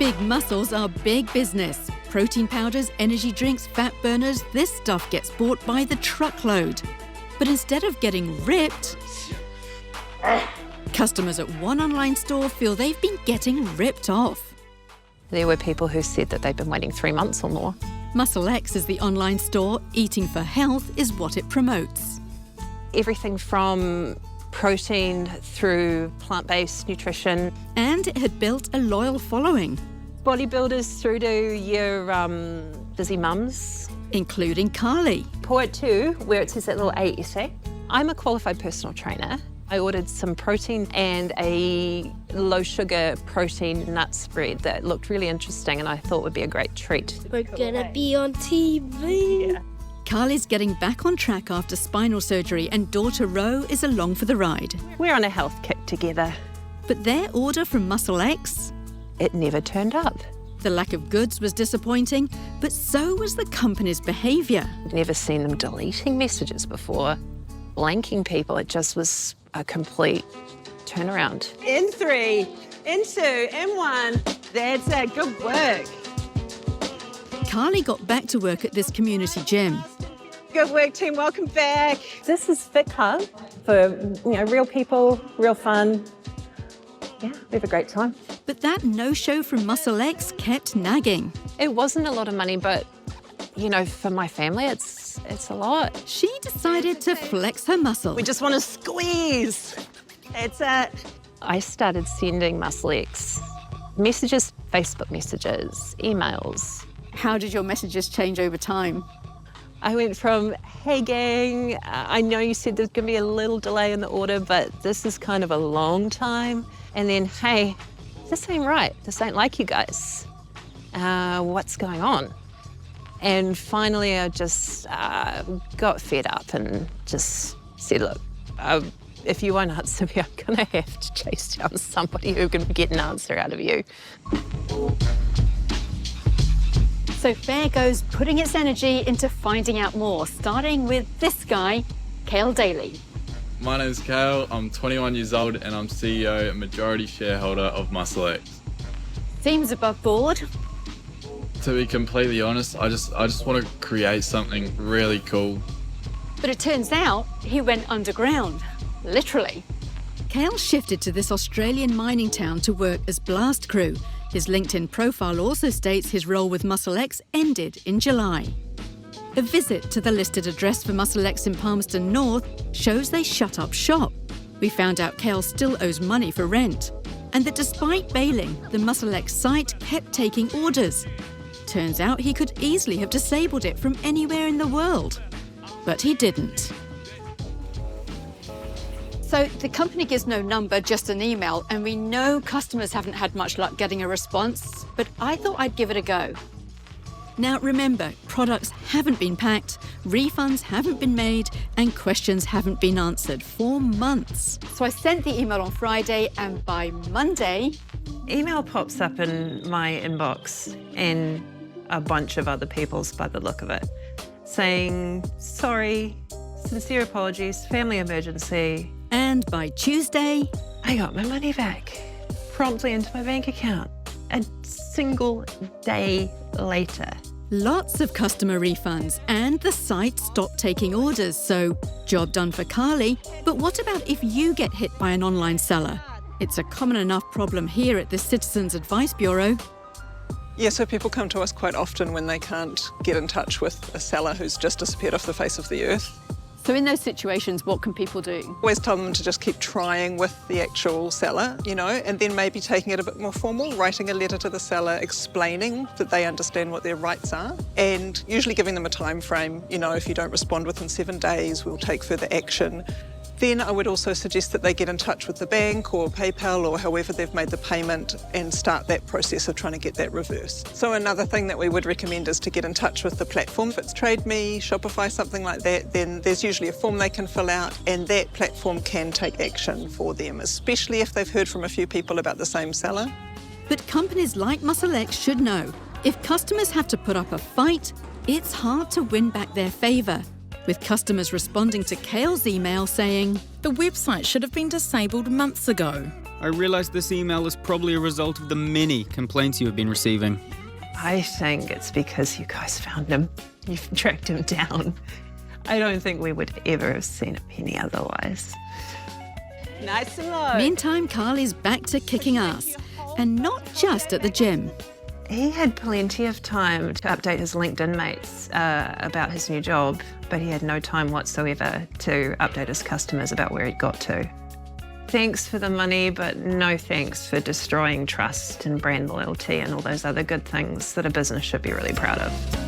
Big muscles are big business. Protein powders, energy drinks, fat burners, this stuff gets bought by the truckload. But instead of getting ripped, customers at one online store feel they've been getting ripped off. There were people who said that they'd been waiting 3 months or more. Muscle X is the online store. Eating for health is what it promotes. Everything from protein through plant-based nutrition. And it had built a loyal following, Bodybuilders through to your busy mums. including Carly. Port 2, where it says that little 8, you see. I'm a qualified personal trainer. I ordered some protein and a low-sugar protein nut spread that looked really interesting and I thought would be a great treat. We're gonna be on TV. Yeah. Carly's getting back on track after spinal surgery and daughter Ro is along for the ride. We're on a health kick together. But their order from Muscle X? It never turned up. The lack of goods was disappointing, but so was the company's behaviour. I've never seen them deleting messages before, blanking people. It just was a complete turnaround. In 3, in 2, in 1. That's it. Good work. Carly got back to work at this community gym. Good work, team. Welcome back. This is Fit Hub for real people, real fun. Yeah, we have a great time. But that no-show from Muscle X kept nagging. It wasn't a lot of money, but for my family, it's a lot. She decided to flex her muscle. We just want to squeeze. That's it. I started sending Muscle X messages, Facebook messages, emails. How did your messages change over time? I went from, hey gang, I know you said there's going to be a little delay in the order, but this is kind of a long time. And then, hey, this ain't right. This ain't like you guys. What's going on? And finally, I just got fed up and just said, look, if you won't answer me, I'm going to have to chase down somebody who can get an answer out of you. So Fair goes putting its energy into finding out more, starting with this guy, Cale Daly. My name's Cale, I'm 21 years old and I'm CEO and majority shareholder of Muscle X. Seems above board. To be completely honest, I just want to create something really cool. But it turns out he went underground, literally. Cale shifted to this Australian mining town to work as blast crew. His LinkedIn profile also states his role with Muscle X ended in July. A visit to the listed address for Muscle X in Palmerston North shows they shut up shop. We found out Cale still owes money for rent, and that despite bailing, the Muscle X site kept taking orders. Turns out he could easily have disabled it from anywhere in the world, but he didn't. So the company gives no number, just an email, and we know customers haven't had much luck getting a response, but I thought I'd give it a go. Now remember, products haven't been packed, refunds haven't been made, and questions haven't been answered for months. So I sent the email on Friday, and by Monday... Email pops up in my inbox and a bunch of other people's by the look of it, saying, sorry, sincere apologies, family emergency. And by Tuesday... I got my money back, promptly into my bank account, a single day later. Lots of customer refunds, and the site stopped taking orders, so job done for Carly. But what about if you get hit by an online seller? It's a common enough problem here at the Citizens Advice Bureau. Yeah, so people come to us quite often when they can't get in touch with a seller who's just disappeared off the face of the earth. So in those situations, what can people do? Always tell them to just keep trying with the actual seller, and then maybe taking it a bit more formal, writing a letter to the seller explaining that they understand what their rights are, and usually giving them a time frame. If you don't respond within 7 days, we'll take further action. Then I would also suggest that they get in touch with the bank or PayPal or however they've made the payment and start that process of trying to get that reversed. So another thing that we would recommend is to get in touch with the platform. If it's TradeMe, Shopify, something like that, then there's usually a form they can fill out and that platform can take action for them, especially if they've heard from a few people about the same seller. But companies like Muscle X should know, if customers have to put up a fight, it's hard to win back their favour. With customers responding to Cale's email saying, the website should have been disabled months ago. I realise this email is probably a result of the many complaints you have been receiving. I think it's because you guys found him. You've tracked him down. I don't think we would ever have seen a penny otherwise. Nice and low. Meantime, Carl is back to kicking ass. And not just at the gym. He had plenty of time to update his LinkedIn mates about his new job, but he had no time whatsoever to update his customers about where he'd got to. Thanks for the money, but no thanks for destroying trust and brand loyalty and all those other good things that a business should be really proud of.